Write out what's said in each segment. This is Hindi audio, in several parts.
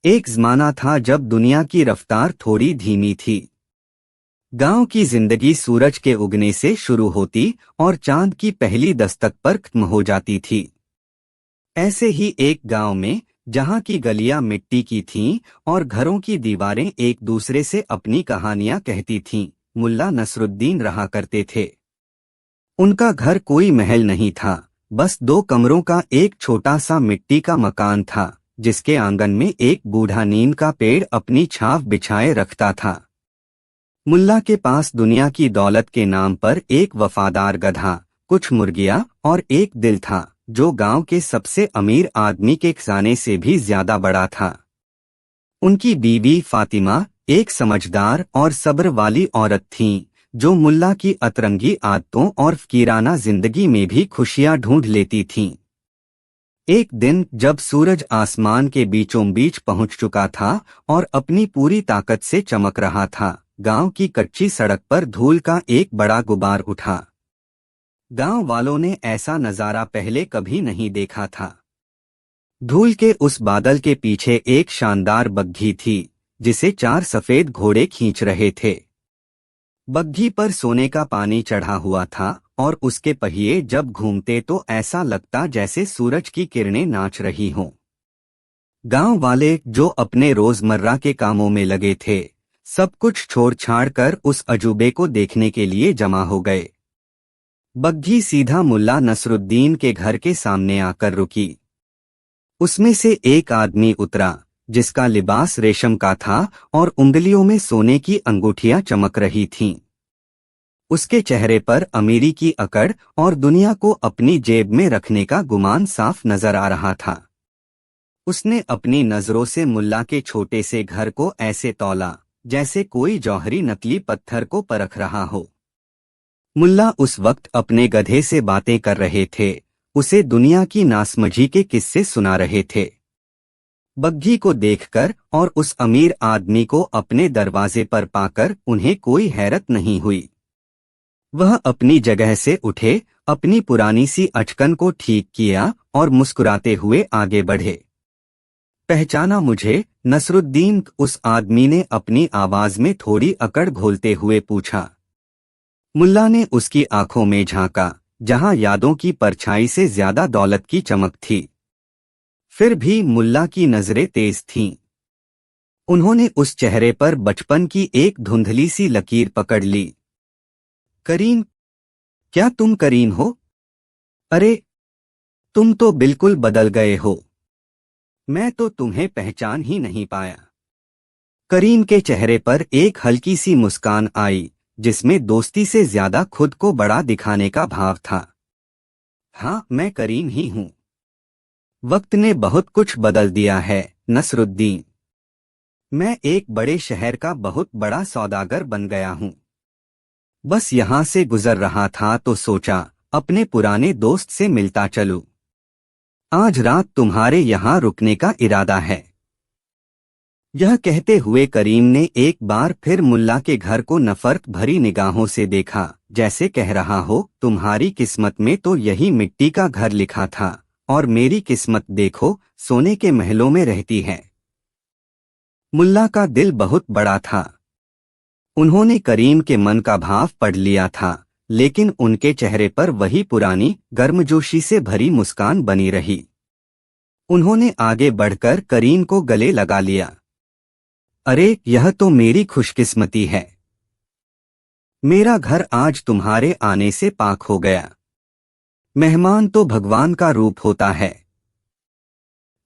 एक ज़माना था जब दुनिया की रफ्तार थोड़ी धीमी थी। गांव की जिंदगी सूरज के उगने से शुरू होती और चांद की पहली दस्तक पर खत्म हो जाती थी। ऐसे ही एक गांव में, जहां की गलियां मिट्टी की थीं और घरों की दीवारें एक दूसरे से अपनी कहानियां कहती थीं, मुल्ला नसरुद्दीन रहा करते थे। उनका घर कोई महल नहीं था, बस 2 कमरों का एक छोटा सा मिट्टी का मकान था, जिसके आंगन में एक बूढ़ा नीम का पेड़ अपनी छाव बिछाए रखता था। मुल्ला के पास दुनिया की दौलत के नाम पर एक वफादार गधा, कुछ मुर्गियां और एक दिल था, जो गांव के सबसे अमीर आदमी के खजाने से भी ज्यादा बड़ा था। उनकी बीवी फातिमा एक समझदार और सब्र वाली औरत थीं, जो मुल्ला की अतरंगी आदतों और फकीराना जिंदगी में भी खुशियां ढूंढ लेती थीं। एक दिन जब सूरज आसमान के बीचों बीच पहुंच चुका था और अपनी पूरी ताकत से चमक रहा था, गांव की कच्ची सड़क पर धूल का एक बड़ा गुबार उठा। गांव वालों ने ऐसा नजारा पहले कभी नहीं देखा था। धूल के उस बादल के पीछे एक शानदार बग्घी थी, जिसे 4 सफेद घोड़े खींच रहे थे। बग्घी पर सोने का पानी चढ़ा हुआ था और उसके पहिए जब घूमते तो ऐसा लगता जैसे सूरज की किरणें नाच रही हों। गांव वाले, जो अपने रोजमर्रा के कामों में लगे थे, सब कुछ छोड़ छाड़ कर उस अजूबे को देखने के लिए जमा हो गए। बग्घी सीधा मुल्ला नसरुद्दीन के घर के सामने आकर रुकी। उसमें से एक आदमी उतरा, जिसका लिबास रेशम का था और उंगलियों में सोने की अंगूठियां चमक रही थीं। उसके चेहरे पर अमीरी की अकड़ और दुनिया को अपनी जेब में रखने का गुमान साफ नजर आ रहा था। उसने अपनी नजरों से मुल्ला के छोटे से घर को ऐसे तौला, जैसे कोई जौहरी नकली पत्थर को परख रहा हो। मुल्ला उस वक्त अपने गधे से बातें कर रहे थे, उसे दुनिया की नासमझी के किस्से सुना रहे थे। बग्घी को देखकर और उस अमीर आदमी को अपने दरवाजे पर पाकर उन्हें कोई हैरत नहीं हुई। वह अपनी जगह से उठे, अपनी पुरानी सी अचकन को ठीक किया और मुस्कुराते हुए आगे बढ़े। पहचाना मुझे, नसरुद्दीन? उस आदमी ने अपनी आवाज में थोड़ी अकड़ घोलते हुए पूछा। मुल्ला ने उसकी आंखों में झांका, जहां यादों की परछाई से ज्यादा दौलत की चमक थी। फिर भी मुल्ला की नजरें तेज थीं। उन्होंने उस चेहरे पर बचपन की एक धुंधली सी लकीर पकड़ ली। करीम? क्या तुम करीम हो? अरे, तुम तो बिल्कुल बदल गए हो। मैं तो तुम्हें पहचान ही नहीं पाया। करीम के चेहरे पर एक हल्की सी मुस्कान आई, जिसमें दोस्ती से ज्यादा खुद को बड़ा दिखाने का भाव था। हाँ, मैं करीम ही हूं। वक्त ने बहुत कुछ बदल दिया है, नसरुद्दीन। मैं एक बड़े शहर का बहुत बड़ा सौदागर बन गया हूं। बस यहां से गुजर रहा था तो सोचा, अपने पुराने दोस्त से मिलता चलूं। आज रात तुम्हारे यहां रुकने का इरादा है। यह कहते हुए करीम ने एक बार फिर मुल्ला के घर को नफरत भरी निगाहों से देखा, जैसे कह रहा हो, तुम्हारी किस्मत में तो यही मिट्टी का घर लिखा था, और मेरी किस्मत देखो, सोने के महलों में रहती है। मुल्ला का दिल बहुत बड़ा था। उन्होंने करीम के मन का भाव पढ़ लिया था, लेकिन उनके चेहरे पर वही पुरानी गर्मजोशी से भरी मुस्कान बनी रही। उन्होंने आगे बढ़कर करीम को गले लगा लिया। अरे, यह तो मेरी खुशकिस्मती है। मेरा घर आज तुम्हारे आने से पाक हो गया। मेहमान तो भगवान का रूप होता है।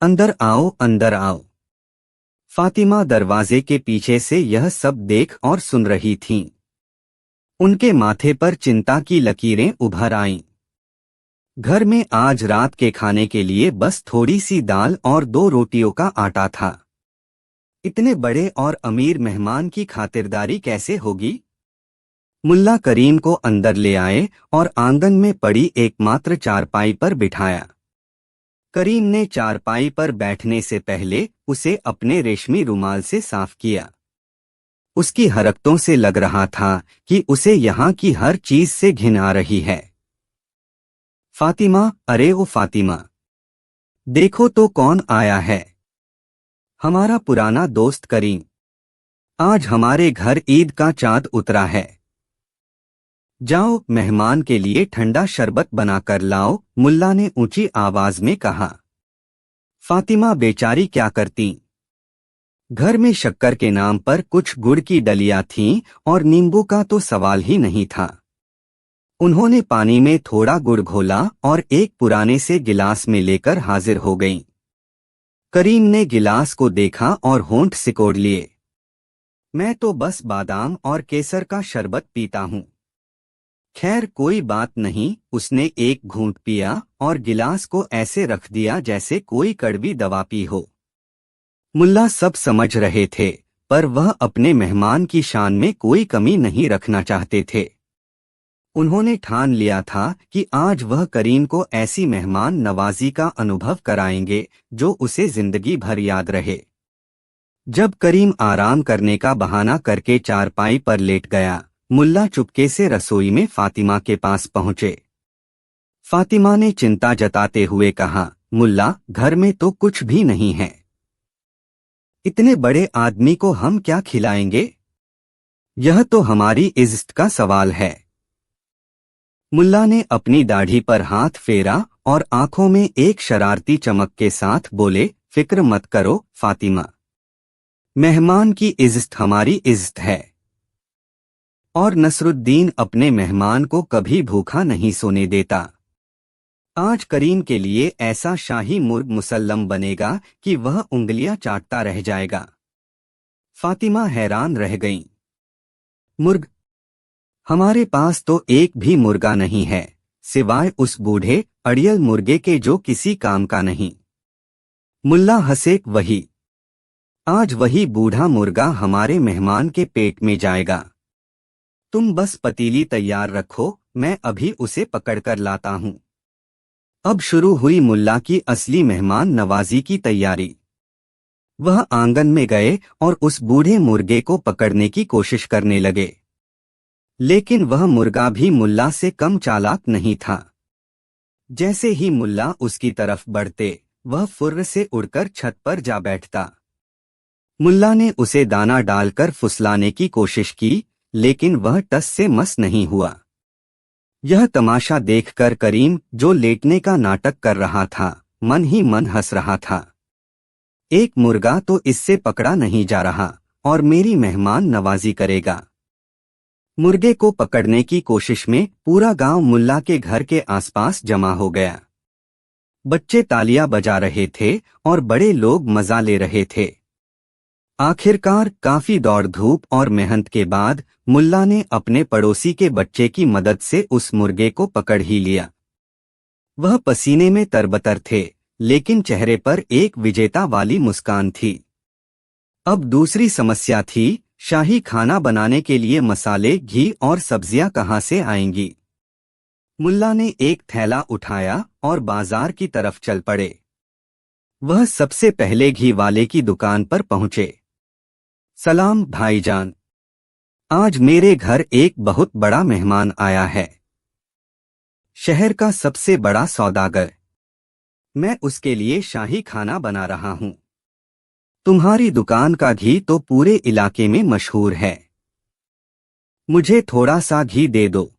अंदर आओ, अंदर आओ। फातिमा दरवाजे के पीछे से यह सब देख और सुन रही थीं। उनके माथे पर चिंता की लकीरें उभर आईं। घर में आज रात के खाने के लिए बस थोड़ी सी दाल और 2 रोटियों का आटा था। इतने बड़े और अमीर मेहमान की खातिरदारी कैसे होगी? मुल्ला करीम को अंदर ले आए और आंगन में पड़ी एकमात्र चारपाई पर बिठाया। करीम ने चारपाई पर बैठने से पहले उसे अपने रेशमी रुमाल से साफ किया। उसकी हरकतों से लग रहा था कि उसे यहाँ की हर चीज से घिन आ रही है। फातिमा, अरे ओ फातिमा, देखो तो कौन आया है। हमारा पुराना दोस्त करीम, आज हमारे घर ईद का चांद उतरा है। जाओ, मेहमान के लिए ठंडा शरबत बनाकर लाओ, मुल्ला ने ऊंची आवाज में कहा। फातिमा बेचारी क्या करती। घर में शक्कर के नाम पर कुछ गुड़ की डलियां थीं और नींबू का तो सवाल ही नहीं था। उन्होंने पानी में थोड़ा गुड़ घोला और एक पुराने से गिलास में लेकर हाजिर हो गईं। करीम ने गिलास को देखा और होंठ सिकोड़ लिए। मैं तो बस बादाम और केसर का शरबत पीता हूँ। खैर कोई बात नहीं, उसने एक घूंट पिया और गिलास को ऐसे रख दिया जैसे कोई कड़वी दवा पी हो। मुल्ला सब समझ रहे थे, पर वह अपने मेहमान की शान में कोई कमी नहीं रखना चाहते थे। उन्होंने ठान लिया था कि आज वह करीम को ऐसी मेहमान नवाजी का अनुभव कराएंगे जो उसे जिंदगी भर याद रहे। जब करीम आराम करने का बहाना करके चारपाई पर लेट गया, मुल्ला चुपके से रसोई में फातिमा के पास पहुंचे। फातिमा ने चिंता जताते हुए कहा, मुल्ला, घर में तो कुछ भी नहीं है। इतने बड़े आदमी को हम क्या खिलाएंगे? यह तो हमारी इज्जत का सवाल है। मुल्ला ने अपनी दाढ़ी पर हाथ फेरा और आंखों में एक शरारती चमक के साथ बोले, फिक्र मत करो फातिमा, मेहमान की इज्जत हमारी इज्जत है। और नसरुद्दीन अपने मेहमान को कभी भूखा नहीं सोने देता। आज करीम के लिए ऐसा शाही मुर्ग मुसल्लम बनेगा कि वह उंगलियां चाटता रह जाएगा। फातिमा हैरान रह गईं। मुर्ग? हमारे पास तो एक भी मुर्गा नहीं है, सिवाय उस बूढ़े अड़ियल मुर्गे के जो किसी काम का नहीं। मुल्ला हंसे, वही आज वही बूढ़ा मुर्गा हमारे मेहमान के पेट में जाएगा। तुम बस पतीली तैयार रखो, मैं अभी उसे पकड़कर लाता हूँ। अब शुरू हुई मुल्ला की असली मेहमान नवाजी की तैयारी। वह आंगन में गए और उस बूढ़े मुर्गे को पकड़ने की कोशिश करने लगे, लेकिन वह मुर्गा भी मुल्ला से कम चालाक नहीं था। जैसे ही मुल्ला उसकी तरफ बढ़ते, वह फुर्र से उड़कर छत पर जा बैठता। मुल्ला ने उसे दाना डालकर फुसलाने की कोशिश की, लेकिन वह टस से मस नहीं हुआ। यह तमाशा देखकर करीम, जो लेटने का नाटक कर रहा था, मन ही मन हंस रहा था। एक मुर्गा तो इससे पकड़ा नहीं जा रहा और मेरी मेहमान नवाजी करेगा। मुर्गे को पकड़ने की कोशिश में पूरा गांव मुल्ला के घर के आसपास जमा हो गया। बच्चे तालियां बजा रहे थे और बड़े लोग मजा ले रहे थे। आखिरकार काफी दौड़ धूप और मेहनत के बाद मुल्ला ने अपने पड़ोसी के बच्चे की मदद से उस मुर्गे को पकड़ ही लिया। वह पसीने में तरबतर थे, लेकिन चेहरे पर एक विजेता वाली मुस्कान थी। अब दूसरी समस्या थी, शाही खाना बनाने के लिए मसाले, घी और सब्जियां कहां से आएंगी। मुल्ला ने एक थैला उठाया और बाजार की तरफ चल पड़े। वह सबसे पहले घी वाले की दुकान पर पहुंचे। सलाम भाईजान, आज मेरे घर एक बहुत बड़ा मेहमान आया है। शहर का सबसे बड़ा सौदागर। मैं उसके लिए शाही खाना बना रहा हूं। तुम्हारी दुकान का घी तो पूरे इलाके में मशहूर है। मुझे थोड़ा सा घी दे दो।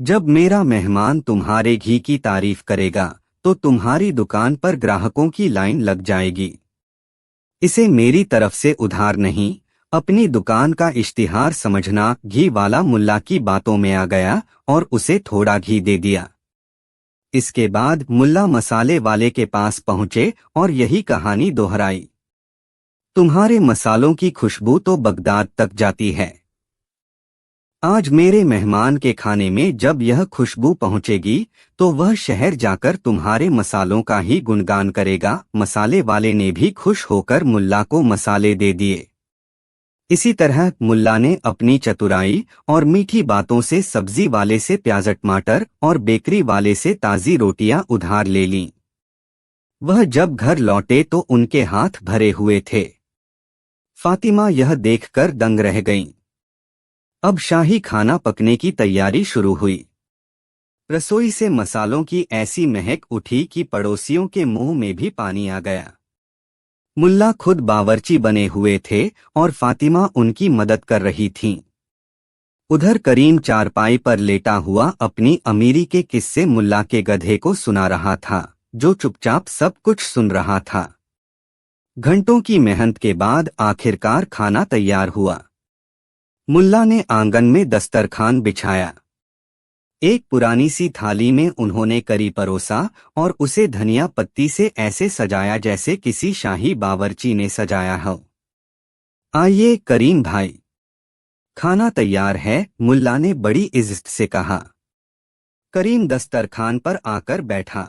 जब मेरा मेहमान तुम्हारे घी की तारीफ करेगा तो तुम्हारी दुकान पर ग्राहकों की लाइन लग जाएगी। इसे मेरी तरफ से उधार नहीं, अपनी दुकान का इश्तिहार समझना। घी वाला मुल्ला की बातों में आ गया और उसे थोड़ा घी दे दिया। इसके बाद मुल्ला मसाले वाले के पास पहुंचे और यही कहानी दोहराई। तुम्हारे मसालों की खुशबू तो बगदाद तक जाती है। आज मेरे मेहमान के खाने में जब यह खुशबू पहुंचेगी तो वह शहर जाकर तुम्हारे मसालों का ही गुणगान करेगा। मसाले वाले ने भी खुश होकर मुल्ला को मसाले दे दिए। इसी तरह मुल्ला ने अपनी चतुराई और मीठी बातों से सब्जी वाले से प्याज टमाटर और बेकरी वाले से ताज़ी रोटियां उधार ले लीं। वह जब घर लौटे तो उनके हाथ भरे हुए थे। फातिमा यह देखकर दंग रह गईं। अब शाही खाना पकने की तैयारी शुरू हुई। रसोई से मसालों की ऐसी महक उठी कि पड़ोसियों के मुंह में भी पानी आ गया। मुल्ला खुद बावर्ची बने हुए थे और फातिमा उनकी मदद कर रही थीं। उधर करीम चारपाई पर लेटा हुआ अपनी अमीरी के किस्से मुल्ला के गधे को सुना रहा था, जो चुपचाप सब कुछ सुन रहा था। घंटों की मेहनत के बाद आखिरकार खाना तैयार हुआ। मुल्ला ने आंगन में दस्तरखान बिछाया। एक पुरानी सी थाली में उन्होंने करी परोसा और उसे धनिया पत्ती से ऐसे सजाया जैसे किसी शाही बावर्ची ने सजाया हो। आइए करीम भाई, खाना तैयार है, मुल्ला ने बड़ी इज्जत से कहा। करीम दस्तरखान पर आकर बैठा।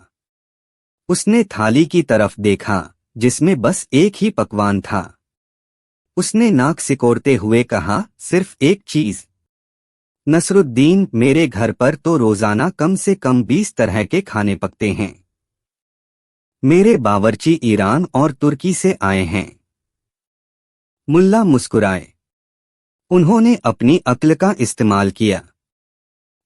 उसने थाली की तरफ देखा जिसमें बस एक ही पकवान था। उसने नाक सिकोड़ते हुए कहा, सिर्फ एक चीज। नसरुद्दीन, मेरे घर पर तो रोजाना कम से कम 20 तरह के खाने पकते हैं। मेरे बावर्ची ईरान और तुर्की से आए हैं। मुल्ला मुस्कुराए। उन्होंने अपनी अक्ल का इस्तेमाल किया।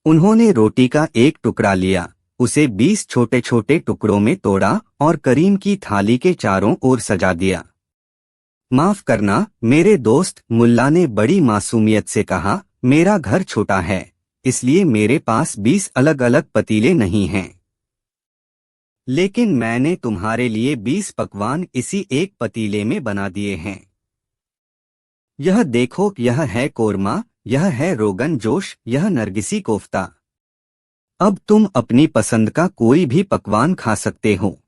उन्होंने रोटी का एक टुकड़ा लिया, उसे 20 छोटे छोटे टुकड़ों में तोड़ा और करीम की थाली के चारों ओर सजा दिया। माफ करना मेरे दोस्त, मुल्ला ने बड़ी मासूमियत से कहा, मेरा घर छोटा है, इसलिए मेरे पास 20 अलग अलग पतीले नहीं हैं। लेकिन मैंने तुम्हारे लिए 20 पकवान इसी एक पतीले में बना दिए हैं। यह देखो, यह है कोरमा, यह है रोगन जोश, यह नरगिसी कोफ्ता। अब तुम अपनी पसंद का कोई भी पकवान खा सकते हो।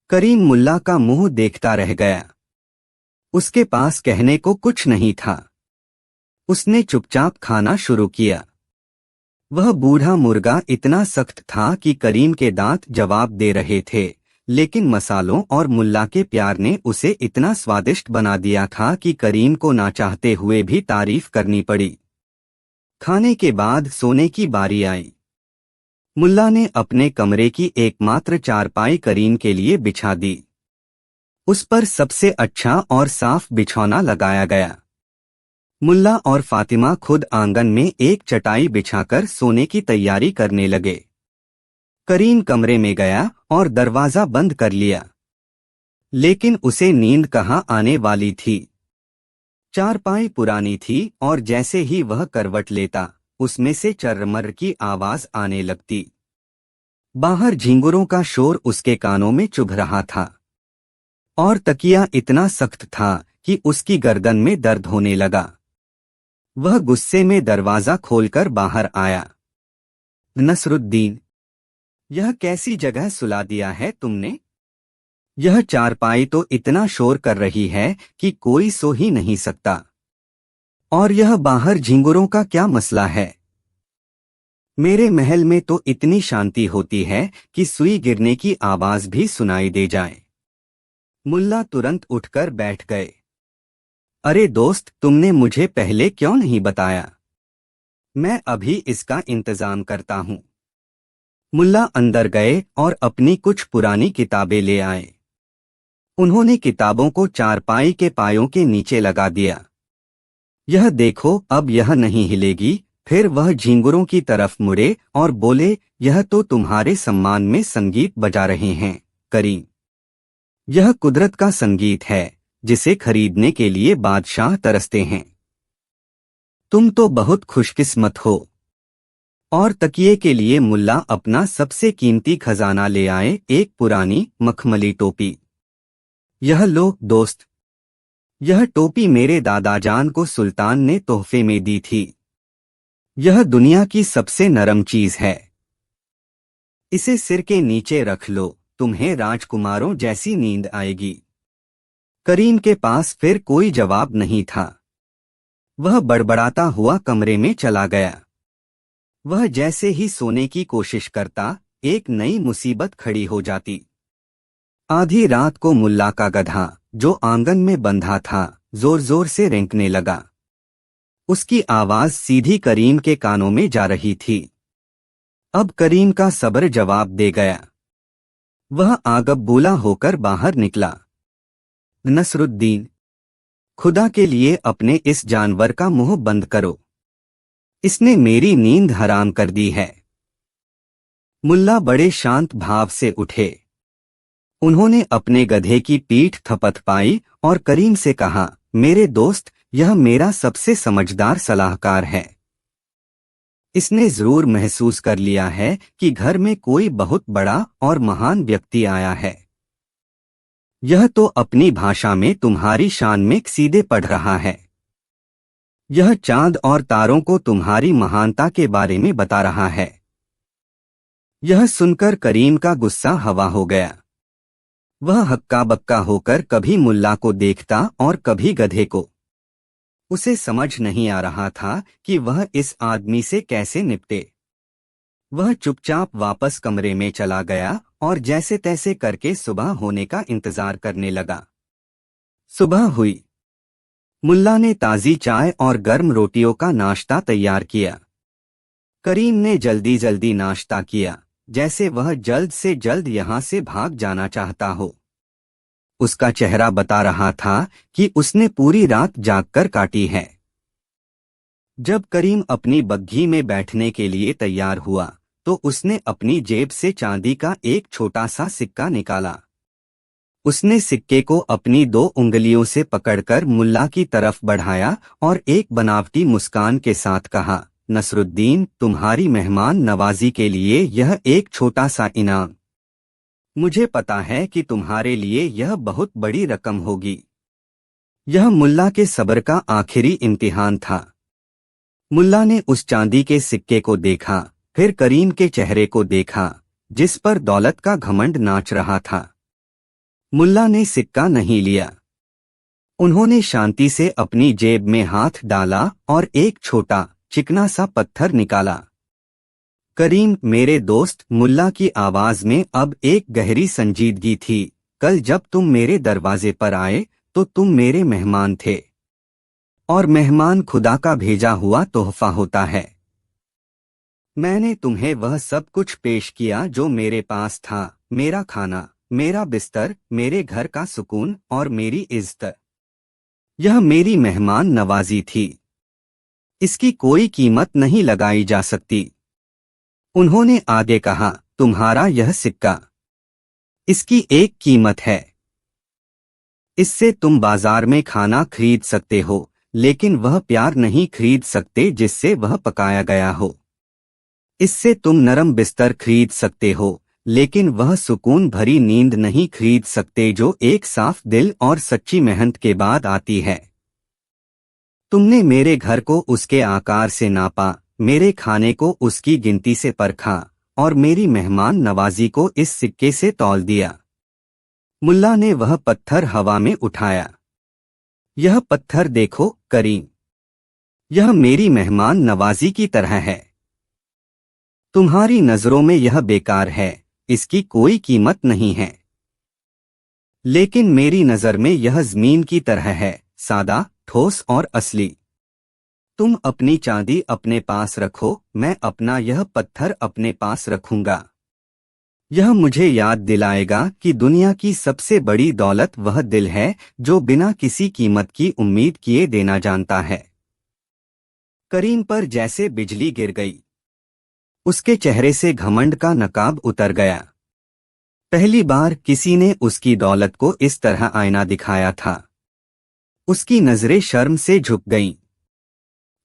करीम मुल्ला का मुंह देखता रह गया। उसके पास कहने को कुछ नहीं था। उसने चुपचाप खाना शुरू किया। वह बूढ़ा मुर्गा इतना सख्त था कि करीम के दांत जवाब दे रहे थे, लेकिन मसालों और मुल्ला के प्यार ने उसे इतना स्वादिष्ट बना दिया था कि करीम को ना चाहते हुए भी तारीफ करनी पड़ी। खाने के बाद सोने की बारी आई। मुल्ला ने अपने कमरे की एकमात्र चारपाई करीम के लिए बिछा दी। उस पर सबसे अच्छा और साफ बिछौना लगाया गया। मुल्ला और फातिमा खुद आंगन में एक चटाई बिछाकर सोने की तैयारी करने लगे। करीम कमरे में गया और दरवाजा बंद कर लिया, लेकिन उसे नींद कहाँ आने वाली थी। चारपाई पुरानी थी और जैसे ही वह करवट लेता, उसमें से चर्रमर्र की आवाज आने लगती। बाहर झिंगुरों का शोर उसके कानों में चुभ रहा था और तकिया इतना सख्त था कि उसकी गर्दन में दर्द होने लगा। वह गुस्से में दरवाजा खोलकर बाहर आया। नसरुद्दीन, यह कैसी जगह सुला दिया है तुमने? यह चारपाई तो इतना शोर कर रही है कि कोई सो ही नहीं सकता। और यह बाहर झिंगुरों का क्या मसला है? मेरे महल में तो इतनी शांति होती है कि सुई गिरने की आवाज भी सुनाई दे जाए। मुल्ला तुरंत उठकर बैठ गए। अरे दोस्त, तुमने मुझे पहले क्यों नहीं बताया? मैं अभी इसका इंतजाम करता हूं। मुल्ला अंदर गए और अपनी कुछ पुरानी किताबें ले आए। उन्होंने किताबों को चारपाई के पायों के नीचे लगा दिया। यह देखो, अब यह नहीं हिलेगी। फिर वह झिंगुरों की तरफ मुड़े और बोले, यह तो तुम्हारे सम्मान में संगीत बजा रहे हैं करीम। यह कुदरत का संगीत है जिसे खरीदने के लिए बादशाह तरसते हैं। तुम तो बहुत खुशकिस्मत हो। और तकिए के लिए मुल्ला अपना सबसे कीमती खजाना ले आए, एक पुरानी मखमली टोपी। यह लो दोस्त, यह टोपी मेरे दादाजान को सुल्तान ने तोहफे में दी थी। यह दुनिया की सबसे नरम चीज है। इसे सिर के नीचे रख लो, तुम्हें राजकुमारों जैसी नींद आएगी। करीम के पास फिर कोई जवाब नहीं था। वह बड़बड़ाता हुआ कमरे में चला गया। वह जैसे ही सोने की कोशिश करता, एक नई मुसीबत खड़ी हो जाती। आधी रात को मुल्ला का गधा, जो आंगन में बंधा था, जोर जोर से रेंकने लगा। उसकी आवाज सीधी करीम के कानों में जा रही थी। अब करीम का सब्र जवाब दे गया। वह आगबबूला होकर बाहर निकला। नसरुद्दीन, खुदा के लिए अपने इस जानवर का मुंह बंद करो, इसने मेरी नींद हराम कर दी है। मुल्ला बड़े शांत भाव से उठे। उन्होंने अपने गधे की पीठ थपथपाई और करीम से कहा, मेरे दोस्त, यह मेरा सबसे समझदार सलाहकार है। इसने जरूर महसूस कर लिया है कि घर में कोई बहुत बड़ा और महान व्यक्ति आया है। यह तो अपनी भाषा में तुम्हारी शान में सीधे पढ़ रहा है। यह चांद और तारों को तुम्हारी महानता के बारे में बता रहा है। यह सुनकर करीम का गुस्सा हवा हो गया। वह हक्का बक्का होकर कभी मुल्ला को देखता और कभी गधे को। उसे समझ नहीं आ रहा था कि वह इस आदमी से कैसे निपटे। वह चुपचाप वापस कमरे में चला गया और जैसे तैसे करके सुबह होने का इंतजार करने लगा। सुबह हुई। मुल्ला ने ताज़ी चाय और गर्म रोटियों का नाश्ता तैयार किया। करीम ने जल्दी जल्दी नाश्ता किया, जैसे वह जल्द से जल्द यहाँ से भाग जाना चाहता हो। उसका चेहरा बता रहा था कि उसने पूरी रात जागकर काटी है। जब करीम अपनी बग्घी में बैठने के लिए तैयार हुआ तो उसने अपनी जेब से चांदी का एक छोटा सा सिक्का निकाला। उसने सिक्के को अपनी 2 उंगलियों से पकड़कर मुल्ला की तरफ बढ़ाया और एक बनावटी मुस्कान के साथ कहा, नसरुद्दीन, तुम्हारी मेहमान नवाजी के लिए यह एक छोटा सा इनाम। मुझे पता है कि तुम्हारे लिए यह बहुत बड़ी रकम होगी। यह मुल्ला के सब्र का आखिरी इम्तिहान था। मुल्ला ने उस चांदी के सिक्के को देखा, फिर करीम के चेहरे को देखा, जिस पर दौलत का घमंड नाच रहा था। मुल्ला ने सिक्का नहीं लिया। उन्होंने शांति से अपनी जेब में हाथ डाला और एक छोटा चिकना सा पत्थर निकाला। करीम, मेरे दोस्त, मुल्ला की आवाज में अब एक गहरी संजीदगी थी। कल जब तुम मेरे दरवाजे पर आए तो तुम मेरे मेहमान थे, और मेहमान खुदा का भेजा हुआ तोहफा होता है। मैंने तुम्हें वह सब कुछ पेश किया जो मेरे पास था, मेरा खाना, मेरा बिस्तर, मेरे घर का सुकून और मेरी इज्जत। यह मेरी मेहमान नवाजी थी। इसकी कोई कीमत नहीं लगाई जा सकती। उन्होंने आगे कहा, तुम्हारा यह सिक्का, इसकी एक कीमत है। इससे तुम बाजार में खाना खरीद सकते हो, लेकिन वह प्यार नहीं खरीद सकते जिससे वह पकाया गया हो। इससे तुम नरम बिस्तर खरीद सकते हो, लेकिन वह सुकून भरी नींद नहीं खरीद सकते जो एक साफ दिल और सच्ची मेहनत के बाद आती है। तुमने मेरे घर को उसके आकार से नापा, मेरे खाने को उसकी गिनती से परखा और मेरी मेहमान नवाजी को इस सिक्के से तौल दिया। मुल्ला ने वह पत्थर हवा में उठाया। यह पत्थर देखो करीम, यह मेरी मेहमान नवाजी की तरह है। तुम्हारी नजरों में यह बेकार है, इसकी कोई कीमत नहीं है, लेकिन मेरी नजर में यह जमीन की तरह है, सादा, ठोस और असली। तुम अपनी चांदी अपने पास रखो, मैं अपना यह पत्थर अपने पास रखूंगा। यह मुझे याद दिलाएगा कि दुनिया की सबसे बड़ी दौलत वह दिल है जो बिना किसी कीमत की उम्मीद किए देना जानता है। करीम पर जैसे बिजली गिर गई। उसके चेहरे से घमंड का नकाब उतर गया। पहली बार किसी ने उसकी दौलत को इस तरह आईना दिखाया था। उसकी नजरें शर्म से झुक गईं।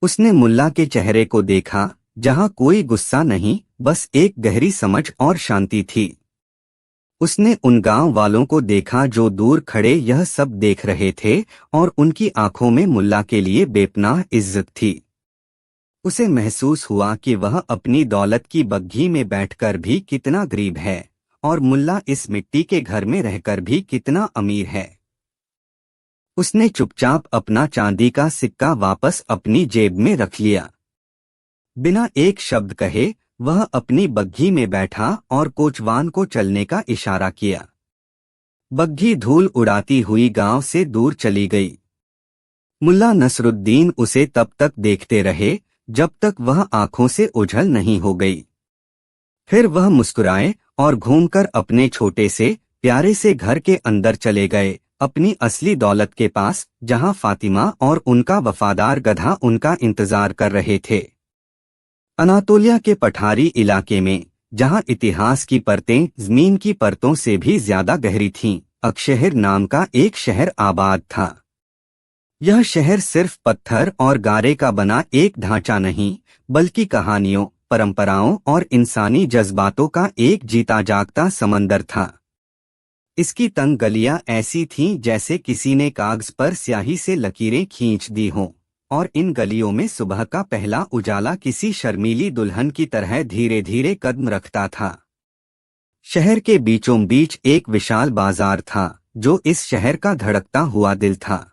उसने मुल्ला के चेहरे को देखा, जहां कोई गुस्सा नहीं, बस एक गहरी समझ और शांति थी। उसने उन गांव वालों को देखा जो दूर खड़े यह सब देख रहे थे और उनकी आंखों में मुल्ला के लिए बेपनाह इज्जत थी। उसे महसूस हुआ कि वह अपनी दौलत की बग्घी में बैठकर भी कितना गरीब है और मुल्ला इस मिट्टी के घर में रहकर भी कितना अमीर है। उसने चुपचाप अपना चांदी का सिक्का वापस अपनी जेब में रख लिया। बिना एक शब्द कहे वह अपनी बग्घी में बैठा और कोचवान को चलने का इशारा किया। बग्घी धूल उड़ाती हुई गांव से दूर चली गई। मुल्ला नसरुद्दीन उसे तब तक देखते रहे जब तक वह आंखों से ओझल नहीं हो गई। फिर वह मुस्कुराए और घूमकर अपने छोटे से प्यारे से घर के अंदर चले गए, अपनी असली दौलत के पास, जहां फातिमा और उनका वफादार गधा उनका इंतजार कर रहे थे। अनातोलिया के पठारी इलाके में, जहां इतिहास की परतें जमीन की परतों से भी ज्यादा गहरी थीं। अकशहर नाम का एक शहर आबाद था। यह शहर सिर्फ पत्थर और गारे का बना एक ढांचा नहीं, बल्कि कहानियों, परंपराओं और इंसानी जज्बातों का एक जीता जागता समंदर था। इसकी तंग गलियां ऐसी थीं जैसे किसी ने कागज पर स्याही से लकीरें खींच दी हों, और इन गलियों में सुबह का पहला उजाला किसी शर्मीली दुल्हन की तरह धीरे धीरे कदम रखता था। शहर के बीचों बीच एक विशाल बाजार था, जो इस शहर का धड़कता हुआ दिल था।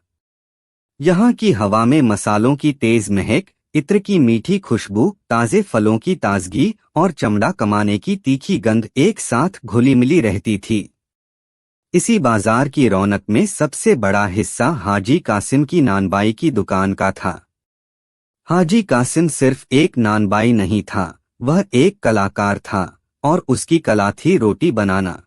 यहाँ की हवा में मसालों की तेज महक, इत्र की मीठी खुशबू, ताजे फलों की ताजगी और चमड़ा कमाने की तीखी गंध एक साथ घुली मिली रहती थी। इसी बाजार की रौनक में सबसे बड़ा हिस्सा हाजी कासिम की नानबाई की दुकान का था। हाजी कासिम सिर्फ एक नानबाई नहीं था, वह एक कलाकार था, और उसकी कला थी रोटी बनाना।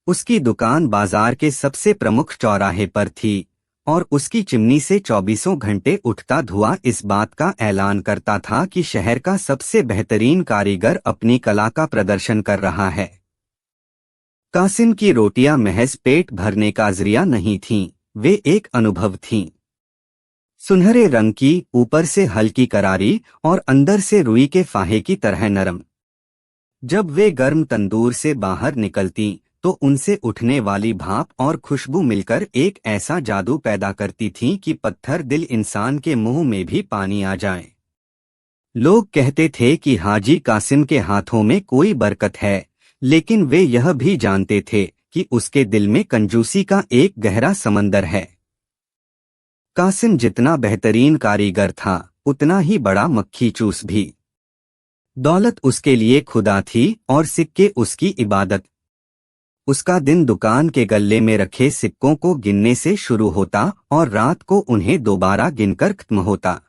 उसकी दुकान बाजार के सबसे प्रमुख चौराहे पर थी, और उसकी चिमनी से 24 घंटे उठता धुआं इस बात का ऐलान करता था कि शहर का सबसे बेहतरीन कारीगर अपनी कला का प्रदर्शन कर रहा है। कासिम की रोटियां महज पेट भरने का जरिया नहीं थीं, वे एक अनुभव थीं। सुनहरे रंग की, ऊपर से हल्की करारी और अंदर से रुई के फाहे की तरह नरम। जब वे गर्म तंदूर से बाहर निकलती तो उनसे उठने वाली भाप और खुशबू मिलकर एक ऐसा जादू पैदा करती थीं कि पत्थर दिल इंसान के मुंह में भी पानी आ जाए। लोग कहते थे कि हाजी कासिम के हाथों में कोई बरकत है, लेकिन वे यह भी जानते थे कि उसके दिल में कंजूसी का एक गहरा समंदर है। कासिम जितना बेहतरीन कारीगर था, उतना ही बड़ा मक्खी चूस भी। दौलत उसके लिए खुदा थी और सिक्के उसकी इबादत। उसका दिन दुकान के गल्ले में रखे सिक्कों को गिनने से शुरू होता और रात को उन्हें दोबारा गिनकर खत्म होता।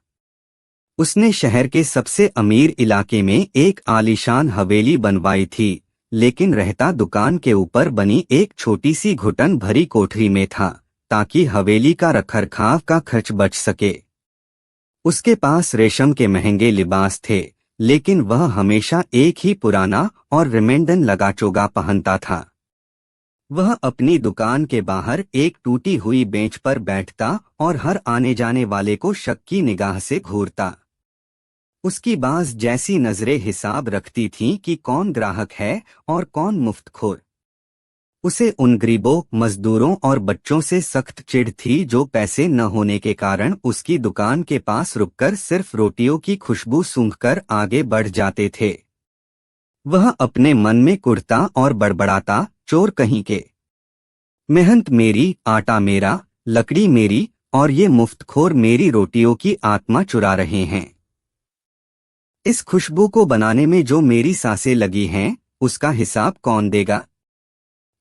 उसने शहर के सबसे अमीर इलाके में एक आलीशान हवेली बनवाई थी, लेकिन रहता दुकान के ऊपर बनी एक छोटी सी घुटन भरी कोठरी में था, ताकि हवेली का रखरखाव का खर्च बच सके। उसके पास रेशम के महंगे लिबास थे, लेकिन वह हमेशा एक ही पुराना और रिमेंडन लगा चोगा पहनता था। वह अपनी दुकान के बाहर एक टूटी हुई बेंच पर बैठता और हर आने जाने वाले को शक की निगाह से घूरता। उसकी बाज जैसी नजरें हिसाब रखती थीं कि कौन ग्राहक है और कौन मुफ्तखोर। उसे उन गरीबों, मजदूरों और बच्चों से सख्त चिढ़ थी जो पैसे न होने के कारण उसकी दुकान के पास रुककर सिर्फ रोटियों की खुशबू सूंघकर आगे बढ़ जाते थे। वह अपने मन में कुढ़ता और बड़बड़ाता, चोर कहीं के, मेहनत मेरी, आटा मेरा, लकड़ी मेरी, और ये मुफ्तखोर मेरी रोटियों की आत्मा चुरा रहे हैं। इस खुशबू को बनाने में जो मेरी सांसें लगी हैं, उसका हिसाब कौन देगा?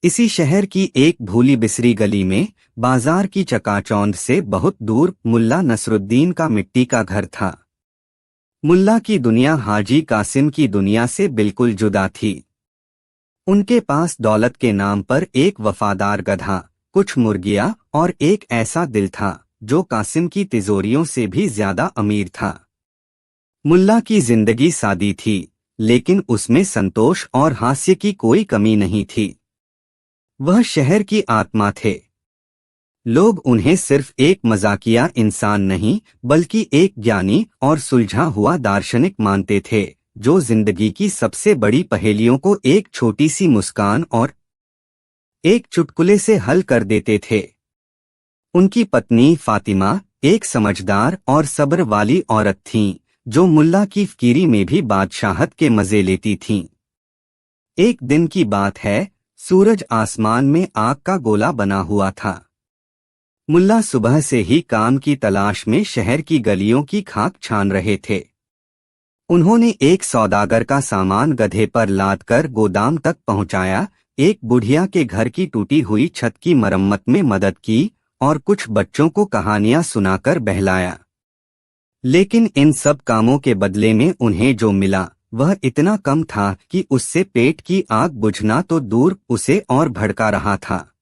इसी शहर की एक भूली बिसरी गली में, बाजार की चकाचौंध से बहुत दूर, मुल्ला नसरुद्दीन का मिट्टी का घर था। मुल्ला की दुनिया हाजी कासिम की दुनिया से बिल्कुल जुदा थी। उनके पास दौलत के नाम पर एक वफादार गधा, कुछ मुर्गियां और एक ऐसा दिल था जो कासिम की तिजोरियों से भी ज्यादा अमीर था। मुल्ला की जिंदगी सादी थी, लेकिन उसमें संतोष और हास्य की कोई कमी नहीं थी। वह शहर की आत्मा थे। लोग उन्हें सिर्फ एक मजाकिया इंसान नहीं, बल्कि एक ज्ञानी और सुलझा हुआ दार्शनिक मानते थे, जो जिंदगी की सबसे बड़ी पहेलियों को एक छोटी सी मुस्कान और एक चुटकुले से हल कर देते थे। उनकी पत्नी फातिमा एक समझदार और सब्र वाली औरत थीं, जो मुल्ला की फकीरी में भी बादशाहत के मजे लेती थीं। एक दिन की बात है, सूरज आसमान में आग का गोला बना हुआ था। मुल्ला सुबह से ही काम की तलाश में शहर की गलियों की खाक छान रहे थे। उन्होंने एक सौदागर का सामान गधे पर लाद कर गोदाम तक पहुंचाया, एक बुढ़िया के घर की टूटी हुई छत की मरम्मत में मदद की और कुछ बच्चों को कहानियां सुनाकर बहलाया। लेकिन इन सब कामों के बदले में उन्हें जो मिला वह इतना कम था कि उससे पेट की आग बुझना तो दूर, उसे और भड़का रहा था।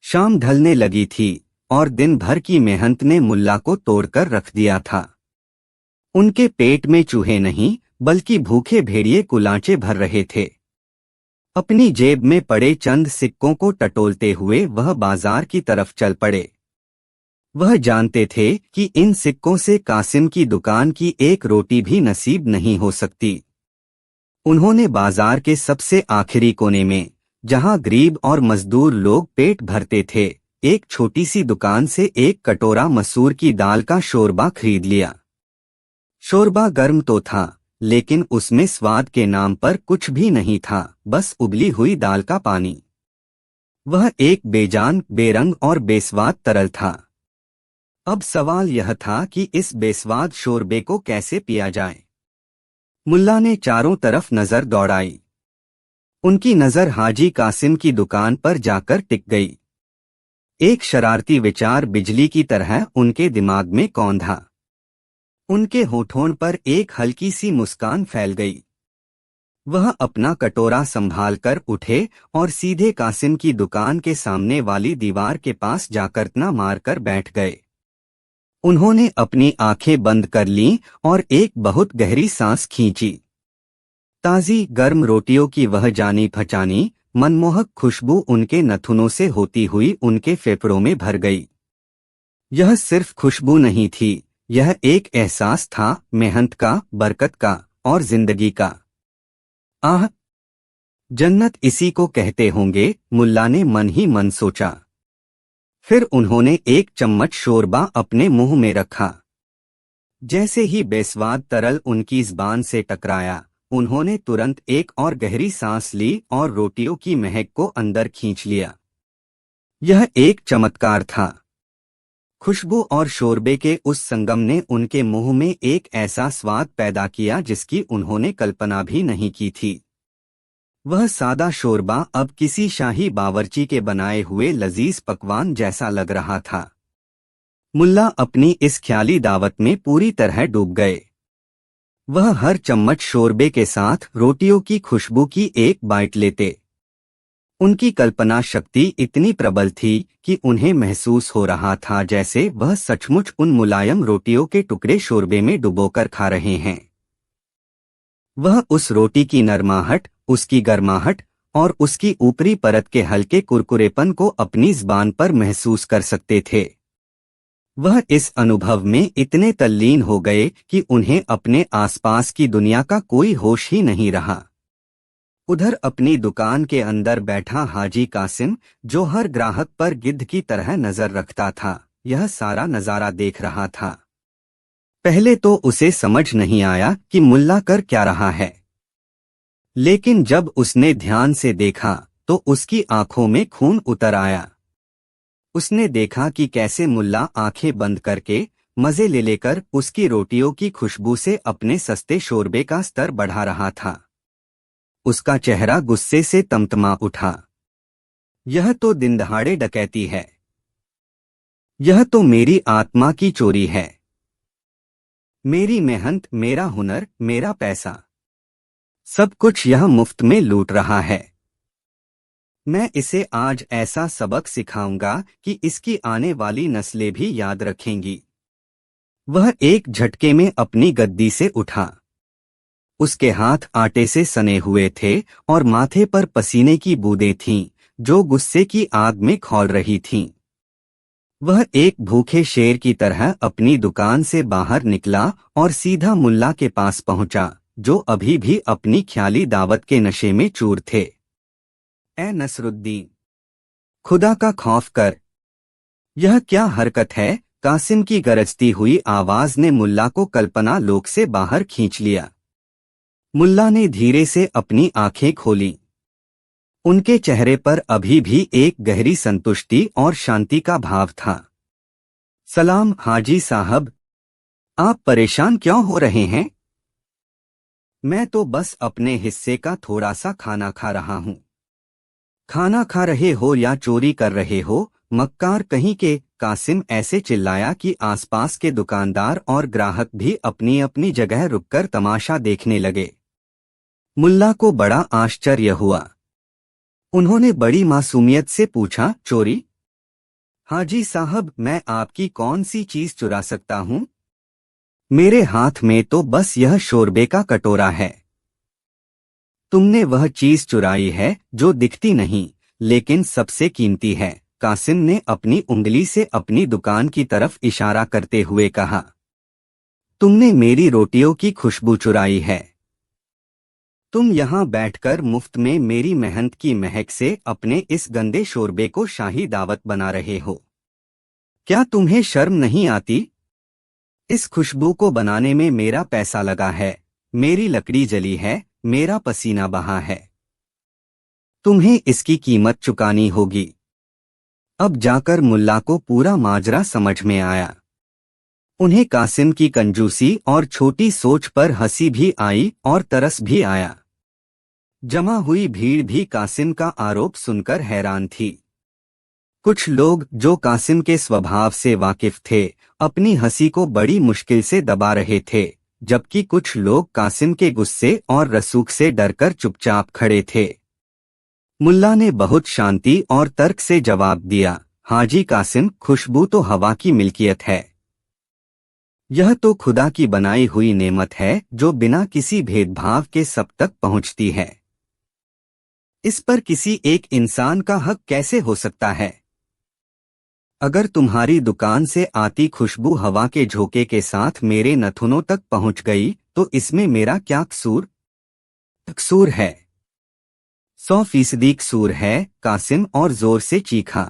शाम ढलने लगी थी और दिन भर की मेहनत ने मुल्ला को तोड़कर रख दिया था। उनके पेट में चूहे नहीं, बल्कि भूखे भेड़िए कुलांचे भर रहे थे। अपनी जेब में पड़े चंद सिक्कों को टटोलते हुए वह बाजार की तरफ चल पड़े। वह जानते थे कि इन सिक्कों से कासिम की दुकान की एक रोटी भी नसीब नहीं हो सकती। उन्होंने बाजार के सबसे आखिरी कोने में, जहां गरीब और मजदूर लोग पेट भरते थे, एक छोटी सी दुकान से एक कटोरा मसूर की दाल का शोरबा खरीद लिया। शोरबा गर्म तो था, लेकिन उसमें स्वाद के नाम पर कुछ भी नहीं था, बस उबली हुई दाल का पानी। वह एक बेजान, बेरंग और बेस्वाद तरल था। अब सवाल यह था कि इस बेस्वाद शोरबे को कैसे पिया जाए। मुल्ला ने चारों तरफ नजर दौड़ाई। उनकी नजर हाजी कासिम की दुकान पर जाकर टिक गई। एक शरारती विचार बिजली की तरह उनके दिमाग में कौंधा। उनके होठों पर एक हल्की सी मुस्कान फैल गई। वह अपना कटोरा संभालकर उठे और सीधे कासिम की दुकान के सामने वाली दीवार के पास जाकर तना मारकर बैठ गए। उन्होंने अपनी आंखें बंद कर लीं और एक बहुत गहरी सांस खींची। ताज़ी गर्म रोटियों की वह जानी पहचानी मनमोहक खुशबू उनके नथुनों से होती हुई उनके फेफड़ों में भर गई। यह सिर्फ खुशबू नहीं थी, यह एक एहसास था, मेहनत का, बरकत का और जिंदगी का। आह, जन्नत इसी को कहते होंगे, मुल्ला ने मन ही मन सोचा। फिर उन्होंने एक चम्मच शोरबा अपने मुंह में रखा। जैसे ही बेस्वाद तरल उनकी ज़बान से टकराया, उन्होंने तुरंत एक और गहरी सांस ली और रोटियों की महक को अंदर खींच लिया। यह एक चमत्कार था। खुशबू और शोरबे के उस संगम ने उनके मुंह में एक ऐसा स्वाद पैदा किया जिसकी उन्होंने कल्पना भी नहीं की थी। वह सादा शोरबा अब किसी शाही बावर्ची के बनाए हुए लजीज पकवान जैसा लग रहा था। मुल्ला अपनी इस ख्याली दावत में पूरी तरह डूब गए। वह हर चम्मच शोरबे के साथ रोटियों की खुशबू की एक बाइट लेते। उनकी कल्पना शक्ति इतनी प्रबल थी कि उन्हें महसूस हो रहा था जैसे वह सचमुच उन मुलायम रोटियों के टुकड़े शोरबे में डुबोकर खा रहे हैं। वह उस रोटी की नरमाहट, उसकी गर्माहट और उसकी ऊपरी परत के हल्के कुरकुरेपन को अपनी ज़बान पर महसूस कर सकते थे। वह इस अनुभव में इतने तल्लीन हो गए कि उन्हें अपने आसपास की दुनिया का कोई होश ही नहीं रहा। उधर अपनी दुकान के अंदर बैठा हाजी कासिम, जो हर ग्राहक पर गिद्ध की तरह नजर रखता था, यह सारा नजारा देख रहा था। पहले तो उसे समझ नहीं आया कि मुल्ला कर क्या रहा है, लेकिन जब उसने ध्यान से देखा तो उसकी आंखों में खून उतर आया। उसने देखा कि कैसे मुल्ला आंखें बंद करके मजे ले लेकर उसकी रोटियों की खुशबू से अपने सस्ते शोरबे का स्तर बढ़ा रहा था। उसका चेहरा गुस्से से तमतमा उठा। यह तो दिनदहाड़े डकैती है। यह तो मेरी आत्मा की चोरी है। मेरी मेहनत, मेरा हुनर, मेरा पैसा, सब कुछ यह मुफ्त में लूट रहा है। मैं इसे आज ऐसा सबक सिखाऊंगा कि इसकी आने वाली नस्लें भी याद रखेंगी। वह एक झटके में अपनी गद्दी से उठा। उसके हाथ आटे से सने हुए थे और माथे पर पसीने की बूंदें थीं, जो गुस्से की आग में खौल रही थीं। वह एक भूखे शेर की तरह अपनी दुकान से बाहर निकला और सीधा मुल्ला के पास पहुंचा, जो अभी भी अपनी ख्याली दावत के नशे में चूर थे। ए नसरुद्दीन, खुदा का खौफ कर। यह क्या हरकत है? कासिम की गरजती हुई आवाज ने मुल्ला को कल्पना लोक से बाहर खींच लिया। मुल्ला ने धीरे से अपनी आंखें खोलीं। उनके चेहरे पर अभी भी एक गहरी संतुष्टि और शांति का भाव था। सलाम हाजी साहब, आप परेशान क्यों हो रहे हैं? मैं तो बस अपने हिस्से का थोड़ा सा खाना खा रहा हूँ। खाना खा रहे हो या चोरी कर रहे हो, मक्कार कहीं के, कासिम ऐसे चिल्लाया कि आसपास के दुकानदार और ग्राहक भी अपनी अपनी जगह रुककर तमाशा देखने लगे। मुल्ला को बड़ा आश्चर्य हुआ। उन्होंने बड़ी मासूमियत से पूछा, चोरी? हाजी साहब, मैं आपकी कौन सी चीज चुरा सकता हूँ? मेरे हाथ में तो बस यह शोरबे का कटोरा है। तुमने वह चीज चुराई है जो दिखती नहीं लेकिन सबसे कीमती है। कासिम ने अपनी उंगली से अपनी दुकान की तरफ इशारा करते हुए कहा। तुमने मेरी रोटियों की खुशबू चुराई है। तुम यहाँ बैठकर मुफ्त में मेरी मेहनत की महक से अपने इस गंदे शोरबे को शाही दावत बना रहे हो। क्या तुम्हें शर्म नहीं आती? इस खुशबू को बनाने में मेरा पैसा लगा है, मेरी लकड़ी जली है, मेरा पसीना बहा है। तुम्हें इसकी कीमत चुकानी होगी। अब जाकर मुल्ला को पूरा माजरा समझ में आया। उन्हें कासिम की कंजूसी और छोटी सोच पर हंसी भी आई और तरस भी आया। जमा हुई भीड़ भी कासिम का आरोप सुनकर हैरान थी। कुछ लोग जो कासिम के स्वभाव से वाकिफ थे अपनी हंसी को बड़ी मुश्किल से दबा रहे थे, जबकि कुछ लोग कासिम के गुस्से और रसूख से डरकर चुपचाप खड़े थे। मुल्ला ने बहुत शांति और तर्क से जवाब दिया, हाजी कासिम, खुशबू तो हवा की मिल्कियत है। यह तो खुदा की बनाई हुई नेमत है जो बिना किसी भेदभाव के सब तक पहुंचती है। इस पर किसी एक इंसान का हक कैसे हो सकता है? अगर तुम्हारी दुकान से आती खुशबू हवा के झोंके के साथ मेरे नथुनों तक पहुंच गई तो इसमें मेरा क्या कसूर? कसूर है, 100% कसूर है, कासिम और जोर से चीखा।